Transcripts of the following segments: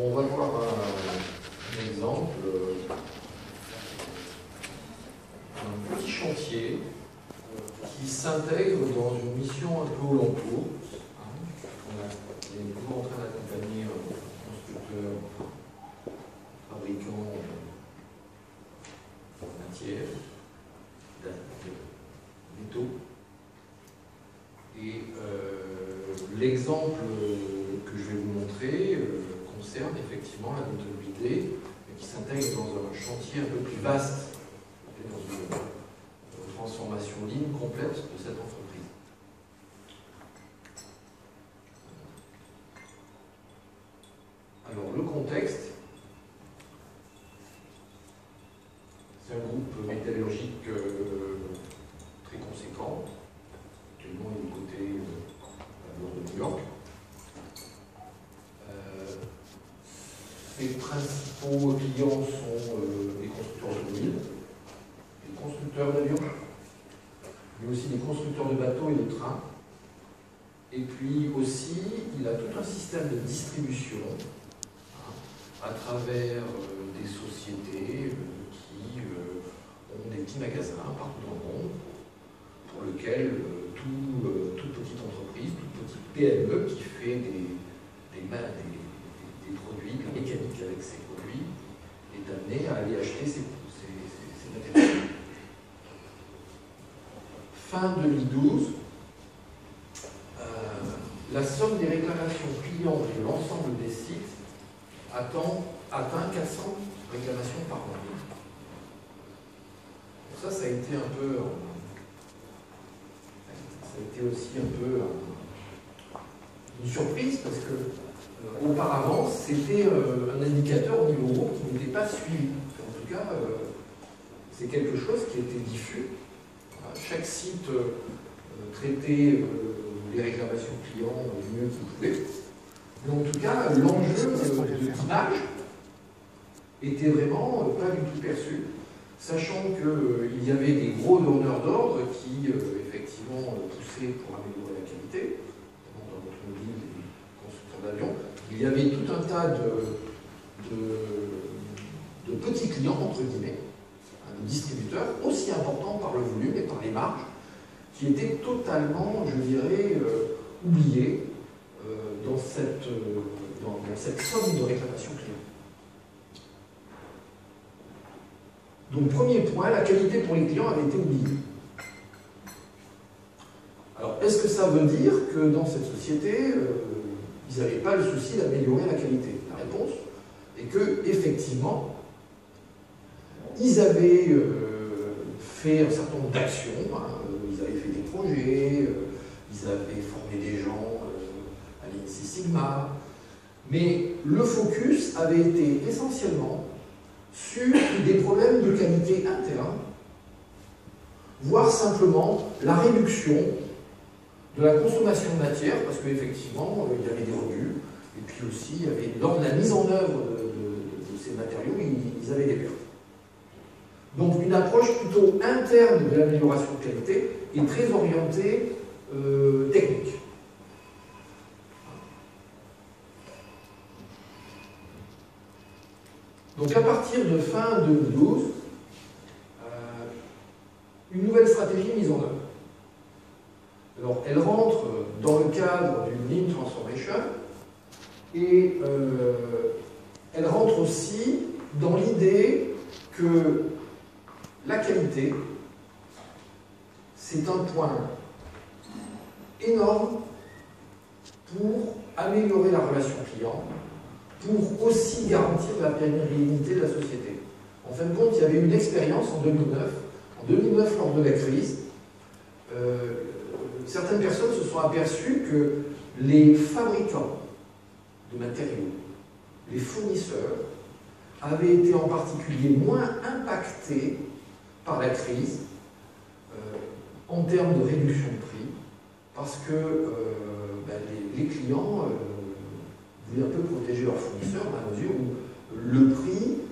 On va voir un exemple, un petit chantier qui s'intègre dans une mission un peu au long cours. On est toujours en train d'accompagner un constructeur, fabricant de matière, de métaux. Et l'exemple que je vais vous montrer concerne effectivement la méthode BID, qui s'intègre dans un chantier un peu plus vaste, dans une transformation ligne complète de cette entreprise. Alors le contexte, c'est un groupe métallurgique très conséquent, actuellement il est coté à bord de New York. Les principaux clients sont les constructeurs automobiles, les constructeurs d'avions, mais aussi les constructeurs de bateaux et de trains. Et puis aussi, il a tout un système de distribution à travers des sociétés qui ont des petits magasins partout dans le monde, pour lesquels toute petite entreprise, toute petite PME qui fait des produits, de la mécanique avec ces produits, est amenée à aller acheter ces matériaux. Fin 2012, la somme des réclamations clients de l'ensemble des sites atteint 400 réclamations par an. Ça a été un peu... Ça a été aussi un peu une surprise parce que auparavant, c'était un indicateur au niveau groupe qui n'était pas suivi. En tout cas, c'est quelque chose qui était diffus. Chaque site traitait les réclamations clients du mieux qu'il pouvait. Mais en tout cas, l'enjeu de timage était vraiment pas du tout perçu, sachant qu'il y avait des gros donneurs d'ordre qui, effectivement, poussaient pour améliorer la qualité, notamment dans l'automobile et les constructeurs d'avions. Il y avait tout un tas de petits clients, entre guillemets, de distributeurs, aussi importants par le volume et par les marges, qui étaient totalement, je dirais, oubliés dans cette somme de réclamations clients. Donc, premier point, la qualité pour les clients avait été oubliée. Alors, est-ce que ça veut dire que dans cette société, ils n'avaient pas le souci d'améliorer la qualité? La réponse est que, effectivement, ils avaient fait un certain nombre d'actions, ils avaient fait des projets, ils avaient formé des gens à l'INSEE Sigma, mais le focus avait été essentiellement sur des problèmes de qualité interne, voire simplement la réduction de la consommation de matière, parce qu'effectivement, il y avait des rebuts, et puis aussi, lors de la mise en œuvre de ces matériaux, ils avaient des pertes. Donc, une approche plutôt interne de l'amélioration de qualité et très orientée technique. Donc, à partir de fin 2012, une nouvelle stratégie mise en œuvre. Alors, elle rentre dans le cadre d'une Lean Transformation et elle rentre aussi dans l'idée que la qualité, c'est un point énorme pour améliorer la relation client, pour aussi garantir la pérennité de la société. En fin de compte, il y avait une expérience en 2009. En 2009, lors de la crise, certaines personnes se sont aperçues que les fabricants de matériaux, les fournisseurs, avaient été en particulier moins impactés par la crise en termes de réduction de prix, parce que les clients voulaient un peu protéger leurs fournisseurs dans la mesure où le prix,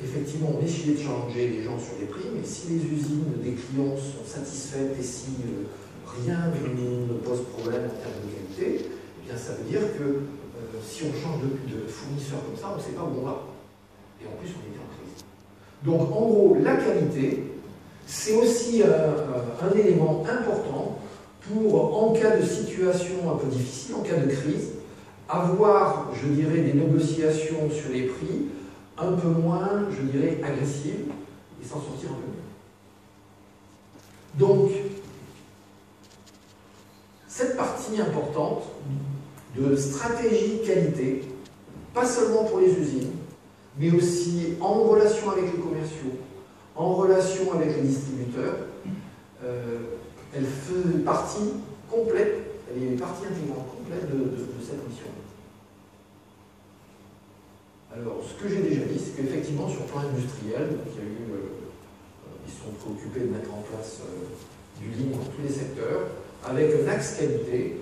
effectivement, on essayait de changer les gens sur les prix, mais si les usines des clients sont satisfaites et si rien ne pose problème en termes de qualité, eh bien ça veut dire que si on change de fournisseur comme ça, on ne sait pas où on va. Et en plus, on était en crise. Donc, en gros, la qualité, c'est aussi un élément important pour, en cas de situation un peu difficile, en cas de crise, avoir, je dirais, des négociations sur les prix un peu moins, je dirais, agressives et s'en sortir un peu mieux. Donc, cette partie importante de stratégie qualité, pas seulement pour les usines, mais aussi en relation avec les commerciaux, en relation avec les distributeurs, elle fait partie complète, elle est partie intégrante complète de cette mission. Alors, ce que j'ai déjà dit, c'est qu'effectivement, sur le plan industriel, ils sont préoccupés de mettre en place du lean dans tous les secteurs, avec un axe qualité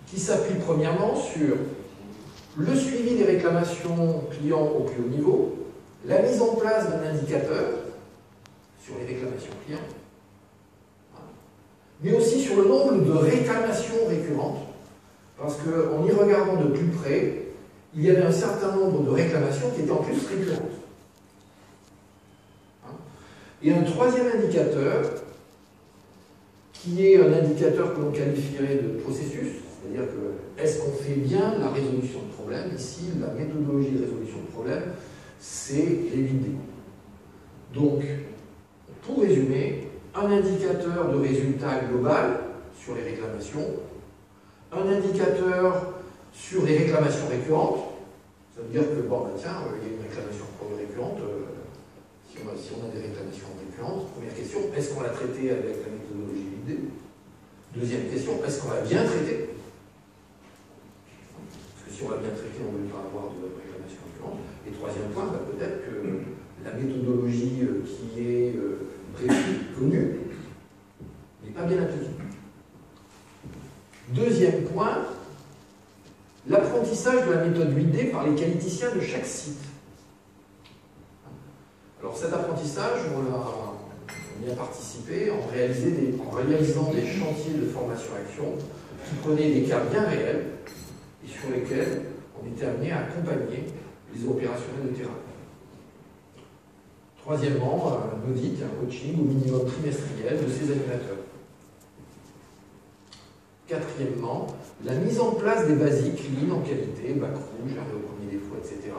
qui s'appuie premièrement sur le suivi des réclamations clients au plus haut niveau, la mise en place d'un indicateur sur les réclamations clients, mais aussi sur le nombre de réclamations récurrentes, parce qu'en y regardant de plus près, il y avait un certain nombre de réclamations qui étaient en plus récurrentes. Et un troisième indicateur, qui est un indicateur que l'on qualifierait de processus, c'est-à-dire que est-ce qu'on fait bien la résolution de problème? Ici, la méthodologie de résolution de problème, c'est les 8D. Donc, pour résumer, un indicateur de résultat global sur les réclamations, un indicateur sur les réclamations récurrentes, ça veut dire que, bon, ben tiens, il y a une réclamation récurrente, si on a des réclamations récurrentes, première question, est-ce qu'on l'a traité avec la méthodologie 8D? Deuxième question, est-ce qu'on l'a bien traité? Parce que si on l'a bien traité, on ne veut pas avoir de réclamation récurrente. Et troisième point, ben, peut-être que la méthodologie qui est connue n'est pas bien appliquée. Deuxième point, l'apprentissage de la méthode 8D par les qualiticiens de chaque site. Alors cet apprentissage, on y a participé en réalisant des chantiers de formation-action qui prenaient des cas bien réels et sur lesquels on était amené à accompagner les opérationnels de terrain. Troisièmement, un audit, un coaching au minimum trimestriel de ces animateurs. Quatrièmement, la mise en place des basiques lean en qualité, bac rouge, arrêt au premier défaut, etc.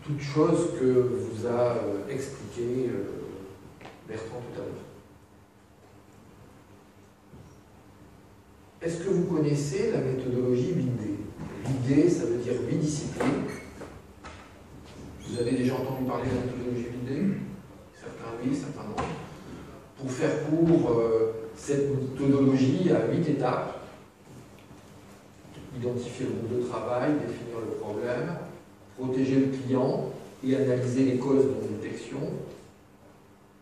Toutes choses que vous a expliqué Bertrand tout à l'heure. Est-ce que vous connaissez la méthodologie 8D? 8D, ça veut dire 8 disciplines. Vous avez déjà entendu parler de la méthodologie 8D? Certains oui, certains non. Pour faire court, cette méthodologie a 8 étapes. Identifier le groupe de travail, définir le problème, protéger le client et analyser les causes de non-détection,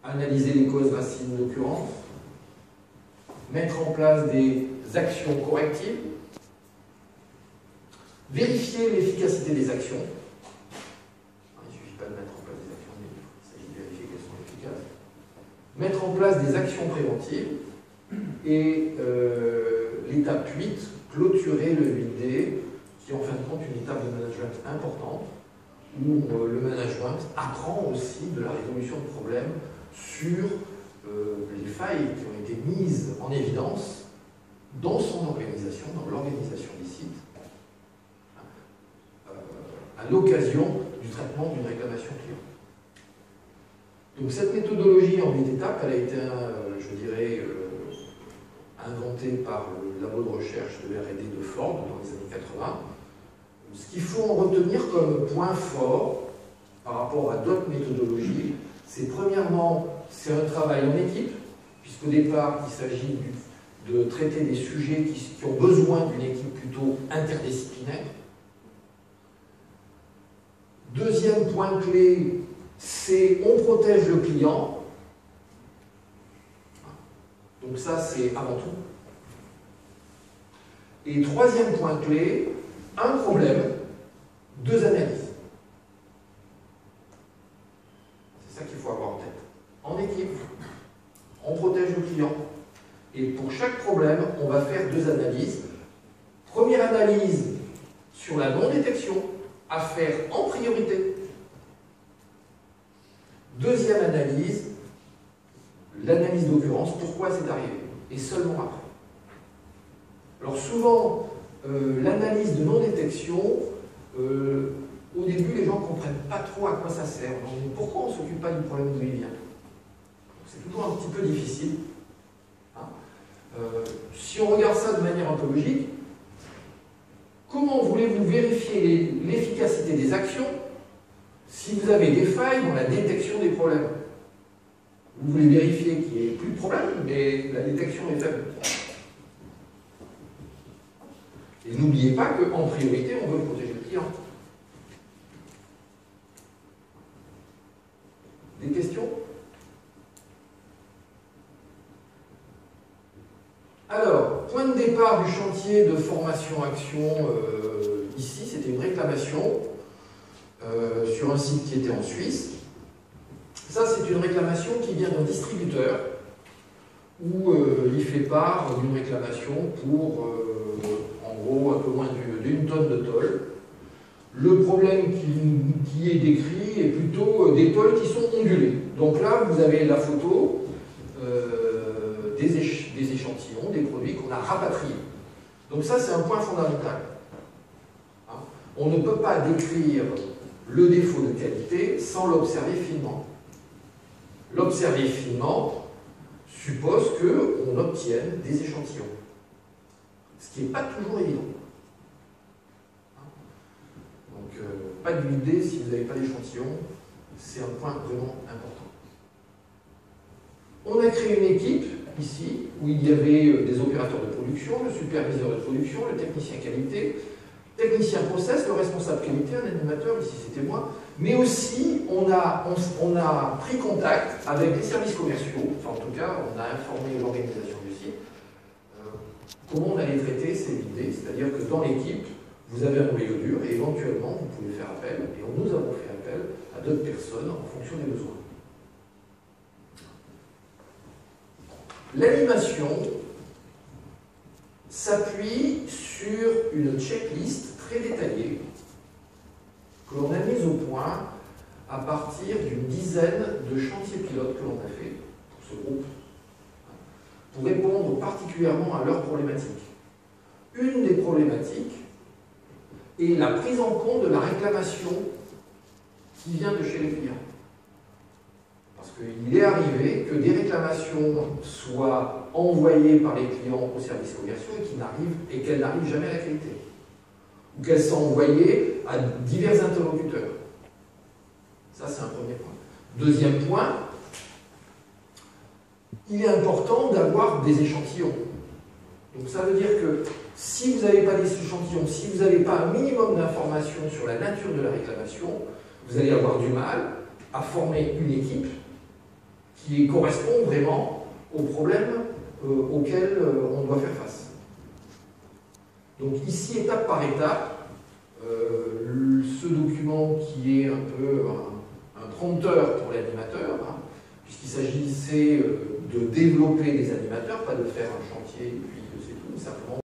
analyser les causes racines d'occurrence, mettre en place des actions correctives, vérifier l'efficacité des actions. Il ne suffit pas de mettre en place des actions, mais il s'agit de vérifier qu'elles sont efficaces. Mettre en place des actions préventives et l'étape 8, clôturer le 8D, qui est en fin de compte une étape de management importante, où le management apprend aussi de la résolution de problèmes sur les failles qui ont été mises en évidence dans son organisation, dans l'organisation des sites, à l'occasion du traitement d'une réclamation client. Donc cette méthodologie en 8 étapes, elle a été, je dirais, inventée par le labo de recherche de R&D de Ford dans les années 80. Ce qu'il faut en retenir comme point fort par rapport à d'autres méthodologies, c'est premièrement, c'est un travail en équipe, puisqu'au départ, il s'agit de traiter des sujets qui ont besoin d'une équipe plutôt interdisciplinaire. Deuxième point clé, c'est on protège le client. Donc ça, c'est avant tout. Et troisième point clé, un problème, 2 analyses. C'est ça qu'il faut avoir en tête. En équipe, on protège le client. Et pour chaque problème, on va faire 2 analyses. Première analyse, sur la non-détection à faire en priorité. Deuxième analyse, l'analyse d'occurrence, pourquoi c'est arrivé, et seulement après. Alors souvent, l'analyse de non-détection, au début, les gens ne comprennent pas trop à quoi ça sert. Donc, pourquoi on ne s'occupe pas du problème d'où il vient? C'est toujours un petit peu difficile. Hein. Si on regarde ça de manière un peu logique, comment voulez-vous vérifier l'efficacité des actions si vous avez des failles dans la détection des problèmes? Vous voulez vérifier qu'il n'y ait plus de problème, mais la détection est faible. Et n'oubliez pas qu'en priorité, on veut protéger le client. Des questions? Alors, point de départ du chantier de formation-action, ici, c'était une réclamation sur un site qui était en Suisse. Ça, c'est une réclamation qui vient d'un distributeur où il fait part d'une réclamation pour, en gros, un peu moins d'une tonne de tôle. Le problème qui est décrit est plutôt des tôles qui sont ondulées. Donc là, vous avez la photo des échantillons, des produits qu'on a rapatriés. Donc ça, c'est un point fondamental. Hein? On ne peut pas décrire le défaut de qualité sans l'observer finement. L'observer finement suppose qu'on obtienne des échantillons, ce qui n'est pas toujours évident. Donc, pas d'idée si vous n'avez pas d'échantillons, c'est un point vraiment important. On a créé une équipe, ici, où il y avait des opérateurs de production, le superviseur de production, le technicien qualité, technicien process, le responsable qualité, un animateur, ici c'était moi, mais aussi on a pris contact avec les services commerciaux, enfin en tout cas on a informé l'organisation du site, comment on allait traiter ces idées, c'est-à-dire que dans l'équipe, vous avez un noyau dur et éventuellement vous pouvez faire appel, et nous avons fait appel à d'autres personnes en fonction des besoins. L'animation s'appuie sur une checklist très détaillée que l'on a mise au point à partir d'une dizaine de chantiers pilotes que l'on a fait pour ce groupe, pour répondre particulièrement à leurs problématiques. Une des problématiques est la prise en compte de la réclamation qui vient de chez les clients. Parce qu'il est arrivé que des réclamations soient envoyées par les clients aux services commerciaux et qu'elles n'arrivent jamais à la qualité. Ou qu'elles sont envoyées à divers interlocuteurs. Ça, c'est un premier point. Deuxième point, il est important d'avoir des échantillons. Donc ça veut dire que si vous n'avez pas des échantillons, si vous n'avez pas un minimum d'informations sur la nature de la réclamation, vous allez avoir du mal à former une équipe qui correspond vraiment aux problèmes auxquels on doit faire face. Donc ici, étape par étape, ce document qui est un peu un prompteur pour l'animateur, hein, puisqu'il s'agissait de développer des animateurs, pas de faire un chantier et puis c'est tout, simplement